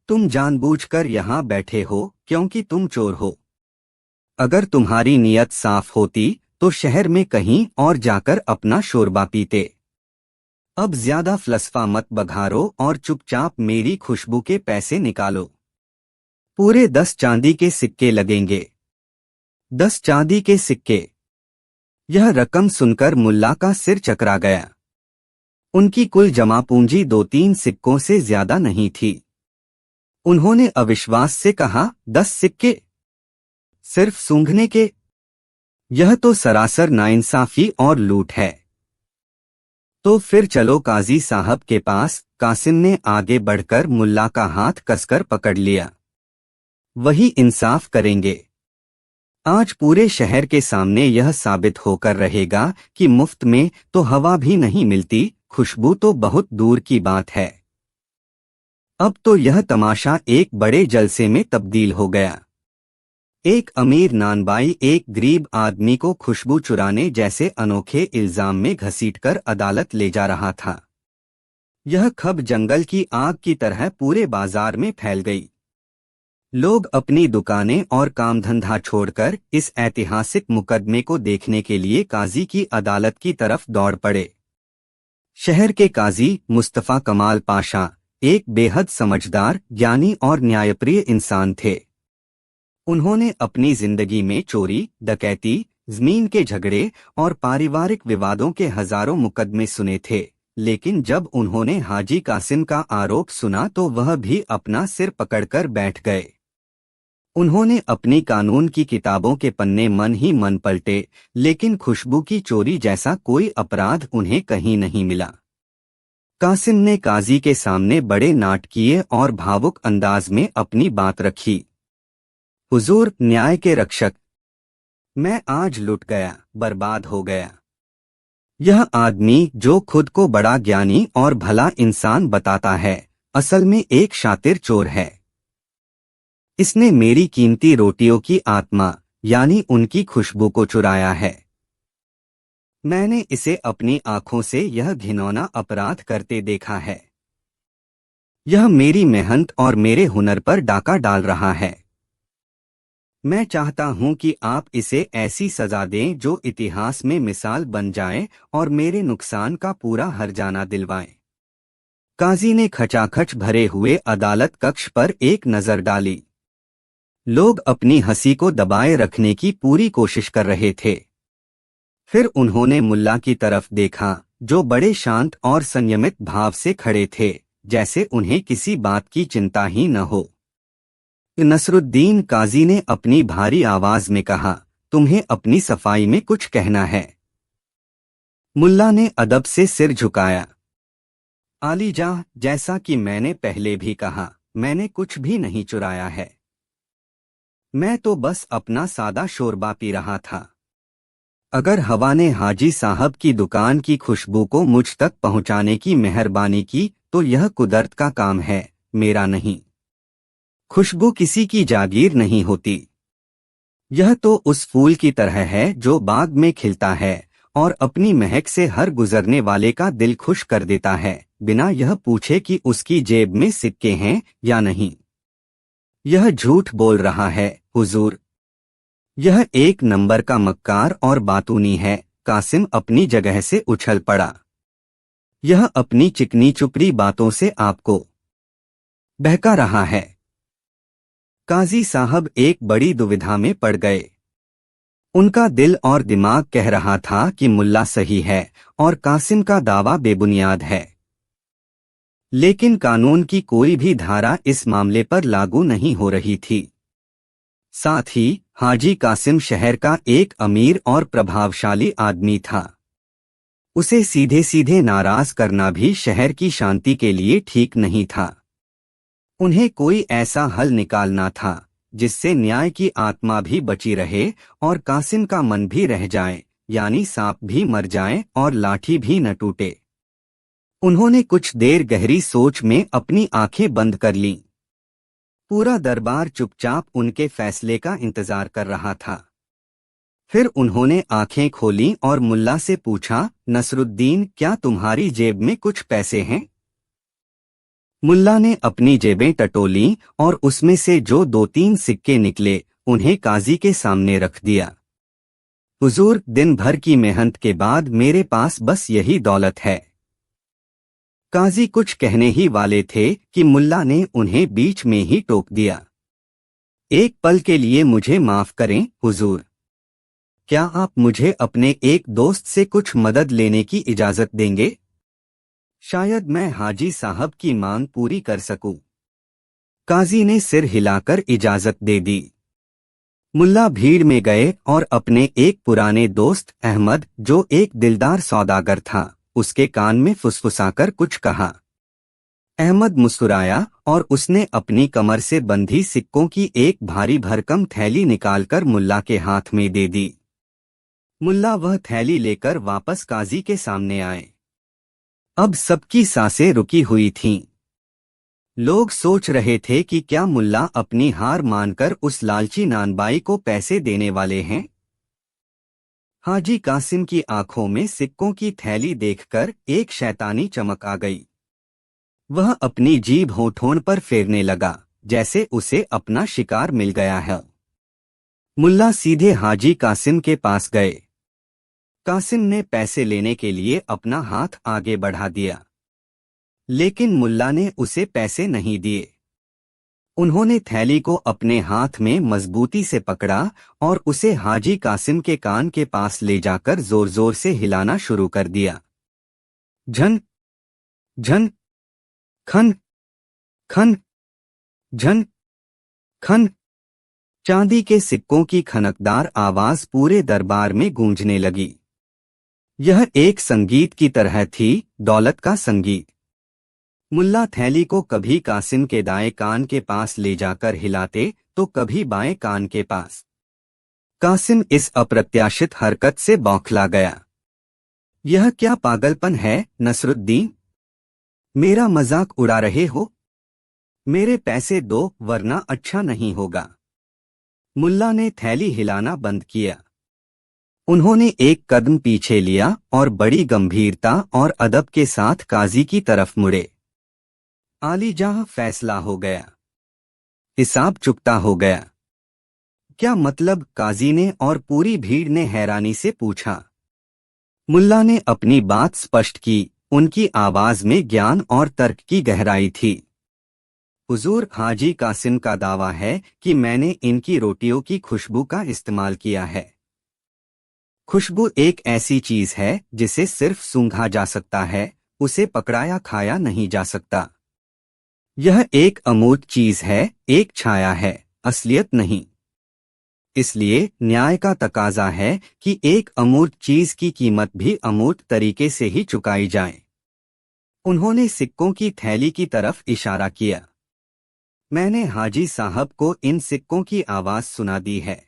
तुम जानबूझकर यहाँ बैठे हो क्योंकि तुम चोर हो। अगर तुम्हारी नीयत साफ होती तो शहर में कहीं और जाकर अपना शोरबा पीते। अब ज्यादा फलसफा मत बघारो और चुपचाप मेरी खुशबू के पैसे निकालो। पूरे 10 चांदी के सिक्के लगेंगे। 10 चांदी के सिक्के। यह रकम सुनकर मुल्ला का सिर चकरा गया। उनकी कुल जमा पूंजी 2-3 सिक्कों से ज्यादा नहीं थी। उन्होंने अविश्वास से कहा, 10 सिक्के? सिर्फ सूंघने के? यह तो सरासर नाइंसाफी और लूट है। तो फिर चलो काजी साहब के पास। कासिम ने आगे बढ़कर मुल्ला का हाथ कसकर पकड़ लिया। वही इंसाफ करेंगे। आज पूरे शहर के सामने यह साबित होकर रहेगा कि मुफ्त में तो हवा भी नहीं मिलती, खुशबू तो बहुत दूर की बात है। अब तो यह तमाशा एक बड़े जलसे में तब्दील हो गया। एक अमीर नानबाई एक गरीब आदमी को खुशबू चुराने जैसे अनोखे इल्जाम में घसीटकर अदालत ले जा रहा था। यह खबर जंगल की आग की तरह पूरे बाजार में फैल गई। लोग अपनी दुकानें और काम धंधा छोड़कर इस ऐतिहासिक मुकदमे को देखने के लिए काजी की अदालत की तरफ दौड़ पड़े। शहर के काजी मुस्तफा कमाल पाशा एक बेहद समझदार, ज्ञानी और न्यायप्रिय इंसान थे। उन्होंने अपनी जिंदगी में चोरी, डकैती, जमीन के झगड़े और पारिवारिक विवादों के हजारों मुकदमे सुने थे, लेकिन जब उन्होंने हाजी कासिम का आरोप सुना तो वह भी अपना सिर पकड़कर बैठ गए। उन्होंने अपनी कानून की किताबों के पन्ने मन ही मन पलटे, लेकिन खुशबू की चोरी जैसा कोई अपराध उन्हें कहीं नहीं मिला। कासिम ने काजी के सामने बड़े नाटकीय और भावुक अंदाज में अपनी बात रखी। हुजूर, न्याय के रक्षक, मैं आज लुट गया, बर्बाद हो गया। यह आदमी जो खुद को बड़ा ज्ञानी और भला इंसान बताता है, असल में एक शातिर चोर है। इसने मेरी कीमती रोटियों की आत्मा यानी उनकी खुशबू को चुराया है। मैंने इसे अपनी आंखों से यह घिनौना अपराध करते देखा है। यह मेरी मेहनत और मेरे हुनर पर डाका डाल रहा है। मैं चाहता हूं कि आप इसे ऐसी सजा दें जो इतिहास में मिसाल बन जाए और मेरे नुकसान का पूरा हर्जाना दिलवाएं। काजी ने खचाखच भरे हुए अदालत कक्ष पर एक नजर डाली। लोग अपनी हंसी को दबाए रखने की पूरी कोशिश कर रहे थे। फिर उन्होंने मुल्ला की तरफ देखा, जो बड़े शांत और संयमित भाव से खड़े थे, जैसे उन्हें किसी बात की चिंता ही न हो। नसरुद्दीन काजी ने अपनी भारी आवाज में कहा, तुम्हें अपनी सफाई में कुछ कहना है? मुल्ला ने अदब से सिर झुकाया। आलीजाह, जैसा कि मैंने पहले भी कहा, मैंने कुछ भी नहीं चुराया है। मैं तो बस अपना सादा शोरबा पी रहा था। अगर हवा ने हाजी साहब की दुकान की खुशबू को मुझ तक पहुंचाने की मेहरबानी की तो यह कुदरत का काम है, मेरा नहीं। खुशबू किसी की जागीर नहीं होती। यह तो उस फूल की तरह है जो बाग में खिलता है और अपनी महक से हर गुजरने वाले का दिल खुश कर देता है, बिना यह पूछे कि उसकी जेब में सिक्के हैं या नहीं। यह झूठ बोल रहा है हुजूर। यह एक नंबर का मक्कार और बातूनी है। कासिम अपनी जगह से उछल पड़ा। यह अपनी चिकनी चुपड़ी बातों से आपको बहका रहा है। काजी साहब एक बड़ी दुविधा में पड़ गए। उनका दिल और दिमाग कह रहा था कि मुल्ला सही है और कासिम का दावा बेबुनियाद है, लेकिन कानून की कोई भी धारा इस मामले पर लागू नहीं हो रही थी। साथ ही हाजी कासिम शहर का एक अमीर और प्रभावशाली आदमी था। उसे सीधे सीधे नाराज करना भी शहर की शांति के लिए ठीक नहीं था। उन्हें कोई ऐसा हल निकालना था जिससे न्याय की आत्मा भी बची रहे और कासिम का मन भी रह जाए, यानी सांप भी मर जाए और लाठी भी न टूटे। उन्होंने कुछ देर गहरी सोच में अपनी आंखें बंद कर लीं। पूरा दरबार चुपचाप उनके फैसले का इंतजार कर रहा था। फिर उन्होंने आंखें खोलीं और मुल्ला से पूछा, नसरुद्दीन, क्या तुम्हारी जेब में कुछ पैसे हैं? मुल्ला ने अपनी जेबें टटोलीं और उसमें से जो 2-3 सिक्के निकले उन्हें काजी के सामने रख दिया। हुजूर, दिन भर की मेहनत के बाद मेरे पास बस यही दौलत है। काजी कुछ कहने ही वाले थे कि मुल्ला ने उन्हें बीच में ही टोक दिया। एक पल के लिए मुझे माफ करें हुजूर। क्या आप मुझे अपने एक दोस्त से कुछ मदद लेने की इजाजत देंगे? शायद मैं हाजी साहब की मांग पूरी कर सकूं। काजी ने सिर हिलाकर इजाजत दे दी। मुल्ला भीड़ में गए और अपने एक पुराने दोस्त अहमद, जो एक दिलदार सौदागर था, उसके कान में फुसफुसाकर कुछ कहा। अहमद मुस्कुराया और उसने अपनी कमर से बंधी सिक्कों की एक भारी भरकम थैली निकालकर मुल्ला के हाथ में दे दी। मुल्ला वह थैली लेकर वापस काजी के सामने आए। अब सबकी सांसें रुकी हुई थीं। लोग सोच रहे थे कि क्या मुल्ला अपनी हार मानकर उस लालची नानबाई को पैसे देने वाले हैं। हाजी कासिम की आंखों में सिक्कों की थैली देखकर एक शैतानी चमक आ गई। वह अपनी जीभ होठों पर फेरने लगा, जैसे उसे अपना शिकार मिल गया है। मुल्ला सीधे हाजी कासिम के पास गए। कासिम ने पैसे लेने के लिए अपना हाथ आगे बढ़ा दिया, लेकिन मुल्ला ने उसे पैसे नहीं दिए। उन्होंने थैली को अपने हाथ में मजबूती से पकड़ा और उसे हाजी कासिम के कान के पास ले जाकर जोर जोर से हिलाना शुरू कर दिया। झन झन खन खन झन खन। चांदी के सिक्कों की खनकदार आवाज पूरे दरबार में गूंजने लगी। यह एक संगीत की तरह थी, दौलत का संगीत। मुल्ला थैली को कभी कासिम के दाएं कान के पास ले जाकर हिलाते तो कभी बाएं कान के पास। कासिम इस अप्रत्याशित हरकत से बौखला गया। यह क्या पागलपन है नसरुद्दीन? मेरा मजाक उड़ा रहे हो? मेरे पैसे दो वरना अच्छा नहीं होगा। मुल्ला ने थैली हिलाना बंद किया। उन्होंने एक कदम पीछे लिया और बड़ी गंभीरता और अदब के साथ काजी की तरफ मुड़े। आलीजाह फैसला हो गया। हिसाब चुकता हो गया। क्या मतलब? काजी ने और पूरी भीड़ ने हैरानी से पूछा। मुल्ला ने अपनी बात स्पष्ट की। उनकी आवाज में ज्ञान और तर्क की गहराई थी। हुजूर, हाजी कासिम का दावा है कि मैंने इनकी रोटियों की खुशबू का इस्तेमाल किया है। खुशबू एक ऐसी चीज है जिसे सिर्फ सूंघा जा सकता है, उसे पकड़ाया खाया नहीं जा सकता। यह एक अमूर्त चीज है, एक छाया है, असलियत नहीं। इसलिए न्याय का तकाजा है कि एक अमूर्त चीज की कीमत भी अमूर्त तरीके से ही चुकाई जाए। उन्होंने सिक्कों की थैली की तरफ इशारा किया। मैंने हाजी साहब को इन सिक्कों की आवाज सुना दी है।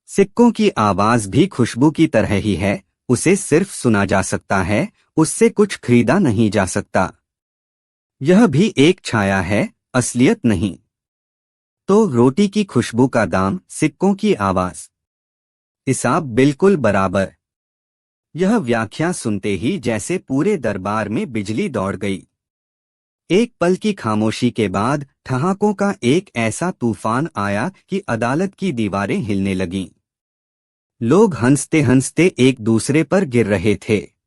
सिक्कों की आवाज भी खुशबू की तरह ही है, उसे सिर्फ सुना जा सकता है, उससे कुछ खरीदा नहीं जा सकता। यह भी एक छाया है, असलियत नहीं। तो रोटी की खुशबू का दाम, सिक्कों की आवाज, हिसाब बिल्कुल बराबर। यह व्याख्या सुनते ही जैसे पूरे दरबार में बिजली दौड़ गई। एक पल की खामोशी के बाद ठहाकों का एक ऐसा तूफान आया कि अदालत की दीवारें हिलने लगीं। लोग हंसते हंसते एक दूसरे पर गिर रहे थे।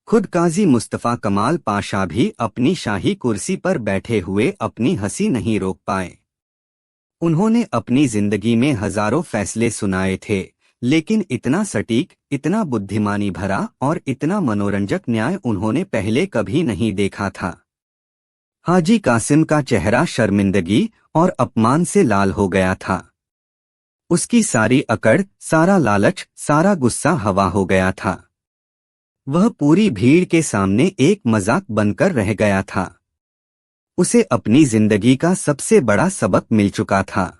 खुद काजी मुस्तफा कमाल पाशा भी अपनी शाही कुर्सी पर बैठे हुए अपनी हंसी नहीं रोक पाए। उन्होंने अपनी जिंदगी में हजारों फैसले सुनाए थे, लेकिन इतना सटीक, इतना बुद्धिमानी भरा और इतना मनोरंजक न्याय उन्होंने पहले कभी नहीं देखा था। हाजी कासिम का चेहरा शर्मिंदगी और अपमान से लाल हो गया था। उसकी सारी अकड़, सारा लालच, सारा गुस्सा हवा हो गया था। वह पूरी भीड़ के सामने एक मजाक बनकर रह गया था। उसे अपनी जिंदगी का सबसे बड़ा सबक मिल चुका था।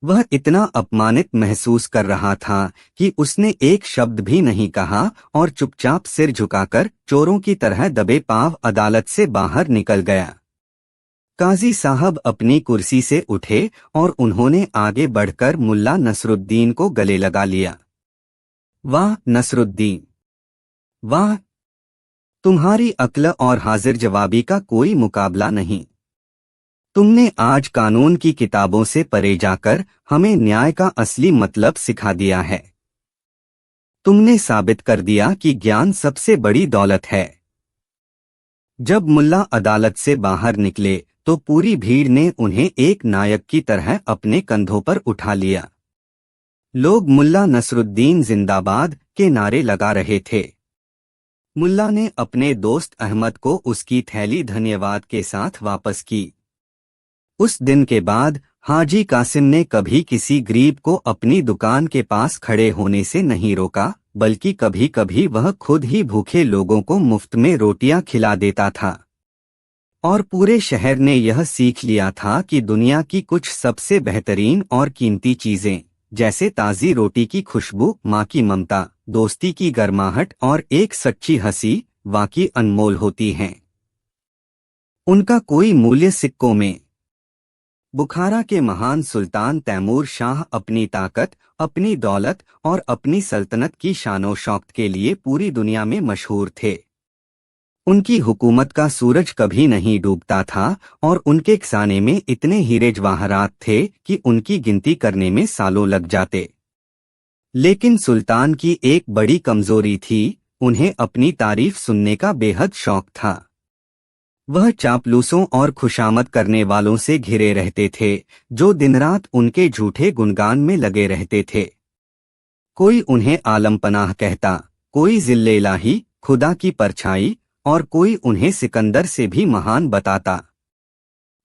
वह इतना अपमानित महसूस कर रहा था कि उसने एक शब्द भी नहीं कहा और चुपचाप सिर झुकाकर चोरों की तरह दबे पांव अदालत से बाहर निकल गया। काजी साहब अपनी कुर्सी से उठे और उन्होंने आगे बढ़कर मुल्ला नसरुद्दीन को गले लगा लिया। वाह नसरुद्दीन, वाह! तुम्हारी अक्ल और हाजिर जवाबी का कोई मुकाबला नहीं। तुमने आज कानून की किताबों से परे जाकर हमें न्याय का असली मतलब सिखा दिया है। तुमने साबित कर दिया कि ज्ञान सबसे बड़ी दौलत है। जब मुल्ला अदालत से बाहर निकले तो पूरी भीड़ ने उन्हें एक नायक की तरह अपने कंधों पर उठा लिया। लोग मुल्ला नसरुद्दीन जिंदाबाद के नारे लगा रहे थे। मुल्ला ने अपने दोस्त अहमद को उसकी थैली धन्यवाद के साथ वापस की। उस दिन के बाद हाजी कासिम ने कभी किसी गरीब को अपनी दुकान के पास खड़े होने से नहीं रोका, बल्कि कभी कभी वह खुद ही भूखे लोगों को मुफ्त में रोटियां खिला देता था। और पूरे शहर ने यह सीख लिया था कि दुनिया की कुछ सबसे बेहतरीन और कीमती चीजें, जैसे ताज़ी रोटी की खुशबू, माँ की ममता, दोस्ती की गर्माहट और एक सच्ची हंसी, वाकई अनमोल होती हैं। उनका कोई मूल्य सिक्कों में। बुखारा के महान सुल्तान तैमूर शाह अपनी ताकत, अपनी दौलत और अपनी सल्तनत की शानो शौकत के लिए पूरी दुनिया में मशहूर थे। उनकी हुकूमत का सूरज कभी नहीं डूबता था और उनके खजाने में इतने हीरे जवाहरात थे कि उनकी गिनती करने में सालों लग जाते। लेकिन सुल्तान की एक बड़ी कमजोरी थी, उन्हें अपनी तारीफ सुनने का बेहद शौक था। वह चापलूसों और खुशामद करने वालों से घिरे रहते थे, जो दिन रात उनके झूठे गुणगान में लगे रहते थे। कोई उन्हें आलमपनाह कहता, कोई जिल्ले इलाही, खुदा की परछाई, और कोई उन्हें सिकंदर से भी महान बताता।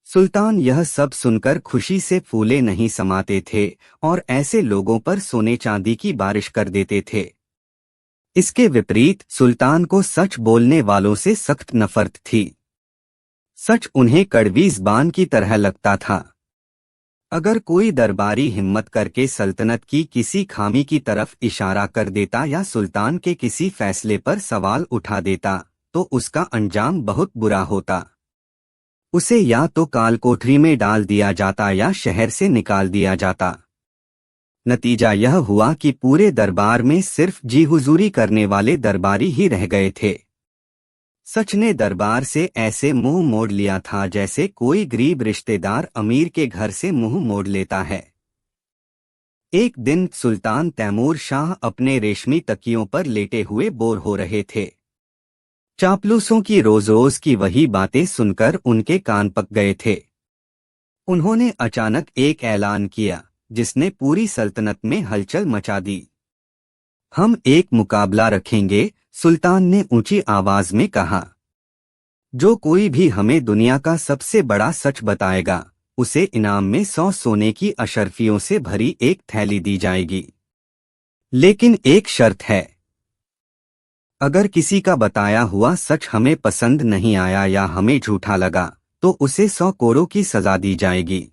सुल्तान यह सब सुनकर खुशी से फूले नहीं समाते थे और ऐसे लोगों पर सोने चांदी की बारिश कर देते थे। इसके विपरीत सुल्तान को सच बोलने वालों से सख्त नफरत थी। सच उन्हें कड़वी ज़बान की तरह लगता था। अगर कोई दरबारी हिम्मत करके सल्तनत की किसी खामी की तरफ इशारा कर देता या सुल्तान के किसी फैसले पर सवाल उठा देता, तो उसका अंजाम बहुत बुरा होता। उसे या तो कालकोठरी में डाल दिया जाता या शहर से निकाल दिया जाता। नतीजा यह हुआ कि पूरे दरबार में सिर्फ जी हुजूरी करने वाले दरबारी ही रह गए थे। सच ने दरबार से ऐसे मुंह मोड़ लिया था जैसे कोई गरीब रिश्तेदार अमीर के घर से मुंह मोड़ लेता है। एक दिन सुल्तान तैमूर शाह अपने रेशमी तकियों पर लेटे हुए बोर हो रहे थे। चापलूसों की रोज रोज की वही बातें सुनकर उनके कान पक गए थे। उन्होंने अचानक एक ऐलान किया, जिसने पूरी सल्तनत में हलचल मचा दी। हम एक मुकाबला रखेंगे, सुल्तान ने ऊंची आवाज में कहा। जो कोई भी हमें दुनिया का सबसे बड़ा सच बताएगा, उसे इनाम में 100 सोने की अशर्फियों से भरी एक थैली दी जाएगी। लेकिन एक शर्त है। अगर किसी का बताया हुआ सच हमें पसंद नहीं आया या हमें झूठा लगा, तो उसे 100 कोड़ों की सजा दी जाएगी।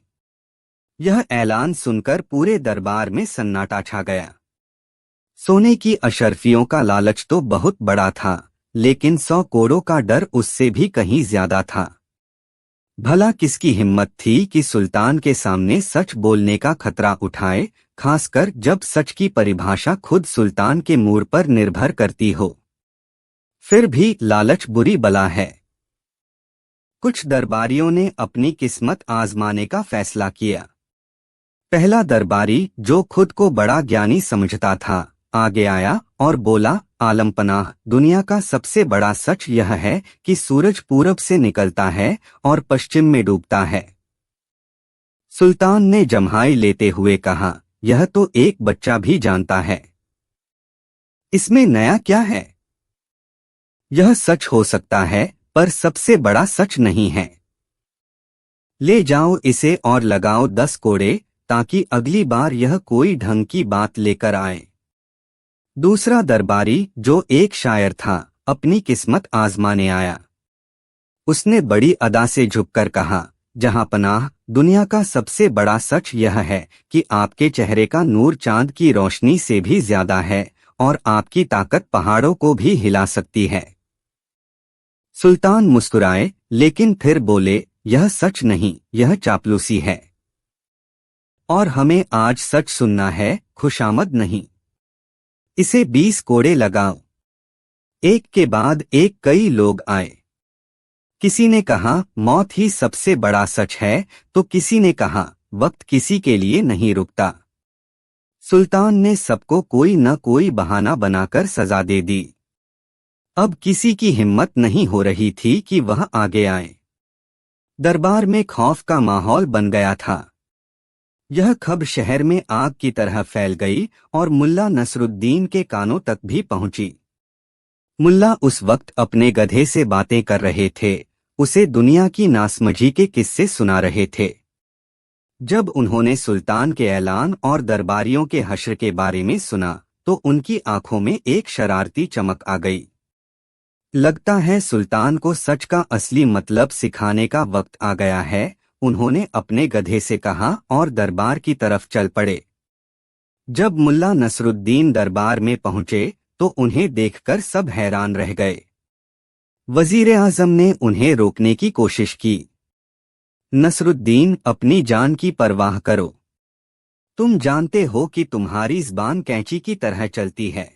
यह ऐलान सुनकर पूरे दरबार में सन्नाटा छा गया। सोने की अशर्फियों का लालच तो बहुत बड़ा था, लेकिन 100 कोड़ों का डर उससे भी कहीं ज्यादा था। भला किसकी हिम्मत थी कि सुल्तान के सामने सच बोलने का खतरा उठाए, खासकर जब सच की परिभाषा खुद सुल्तान के मूड पर निर्भर करती हो। फिर भी लालच बुरी बला है। कुछ दरबारियों ने अपनी किस्मत आजमाने का फैसला किया। पहला दरबारी, जो खुद को बड़ा ज्ञानी समझता था, आगे आया और बोला, आलमपनाह, दुनिया का सबसे बड़ा सच यह है कि सूरज पूरब से निकलता है और पश्चिम में डूबता है। सुल्तान ने जम्हाई लेते हुए कहा, यह तो एक बच्चा भी जानता है। इसमें नया क्या है? यह सच हो सकता है, पर सबसे बड़ा सच नहीं है। ले जाओ इसे और लगाओ 10 कोड़े, ताकि अगली बार यह कोई ढंग की बात लेकर आए। दूसरा दरबारी, जो एक शायर था, अपनी किस्मत आजमाने आया। उसने बड़ी अदा से झुककर कहा, जहां पनाह, दुनिया का सबसे बड़ा सच यह है कि आपके चेहरे का नूर चांद की रोशनी से भी ज्यादा है और आपकी ताकत पहाड़ों को भी हिला सकती है। सुल्तान मुस्कुराए, लेकिन फिर बोले, यह सच नहीं, यह चापलूसी है। और हमें आज सच सुनना है, खुशामद नहीं। इसे 20 कोड़े लगाओ। एक के बाद एक कई लोग आए। किसी ने कहा, मौत ही सबसे बड़ा सच है, तो किसी ने कहा, वक्त किसी के लिए नहीं रुकता। सुल्तान ने सबको कोई न कोई बहाना बनाकर सजा दे दी। अब किसी की हिम्मत नहीं हो रही थी कि वह आगे आए। दरबार में खौफ का माहौल बन गया था। यह खबर शहर में आग की तरह फैल गई और मुल्ला नसरुद्दीन के कानों तक भी पहुंची। मुल्ला उस वक्त अपने गधे से बातें कर रहे थे, उसे दुनिया की नासमझी के किस्से सुना रहे थे। जब उन्होंने सुल्तान के ऐलान और दरबारियों के हश्र के बारे में सुना, तो उनकी आंखों में एक शरारती चमक आ गई। लगता है सुल्तान को सच का असली मतलब सिखाने का वक्त आ गया है, उन्होंने अपने गधे से कहा और दरबार की तरफ चल पड़े। जब मुल्ला नसरुद्दीन दरबार में पहुंचे, तो उन्हें देखकर सब हैरान रह गए। वजीर आजम ने उन्हें रोकने की कोशिश की। नसरुद्दीन, अपनी जान की परवाह करो। तुम जानते हो कि तुम्हारी ज़बान कैंची की तरह चलती है।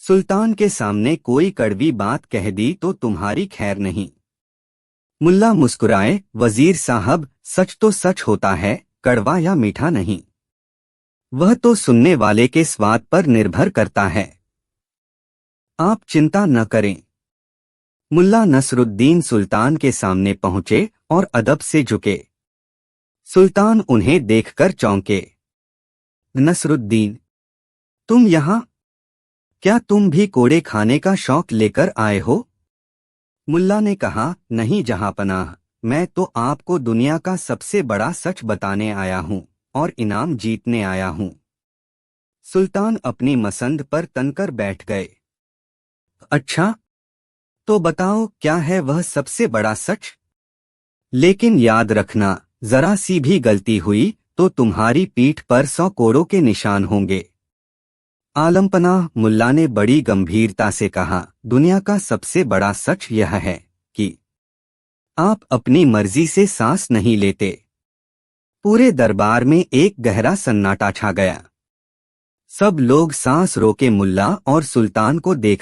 सुल्तान के सामने कोई कड़वी बात कह दी तो तुम्हारी खैर नहीं। मुल्ला मुस्कुराए, वजीर साहब, सच तो सच होता है, कड़वा या मीठा नहीं। वह तो सुनने वाले के स्वाद पर निर्भर करता है। आप चिंता न करें। मुल्ला नसरुद्दीन सुल्तान के सामने पहुंचे और अदब से झुके। सुल्तान उन्हें देखकर चौंके। नसरुद्दीन, तुम यहाँ? क्या तुम भी कोड़े खाने का शौक लेकर आए हो? मुल्ला ने कहा, नहीं जहांपनाह, मैं तो आपको दुनिया का सबसे बड़ा सच बताने आया हूँ और इनाम जीतने आया हूँ। सुल्तान अपनी मसंद पर तनकर बैठ गए। अच्छा, तो बताओ क्या है वह सबसे बड़ा सच? लेकिन याद रखना, जरा सी भी गलती हुई तो तुम्हारी पीठ पर 100 कोड़ों के निशान होंगे। आलमपनाह, मुल्ला ने बड़ी गंभीरता से कहा, दुनिया का सबसे बड़ा सच यह है कि आप अपनी मर्जी से सांस नहीं लेते। पूरे दरबार में एक गहरा सन्नाटा छा गया। सब लोग सांस रोके मुल्ला और सुल्तान को देख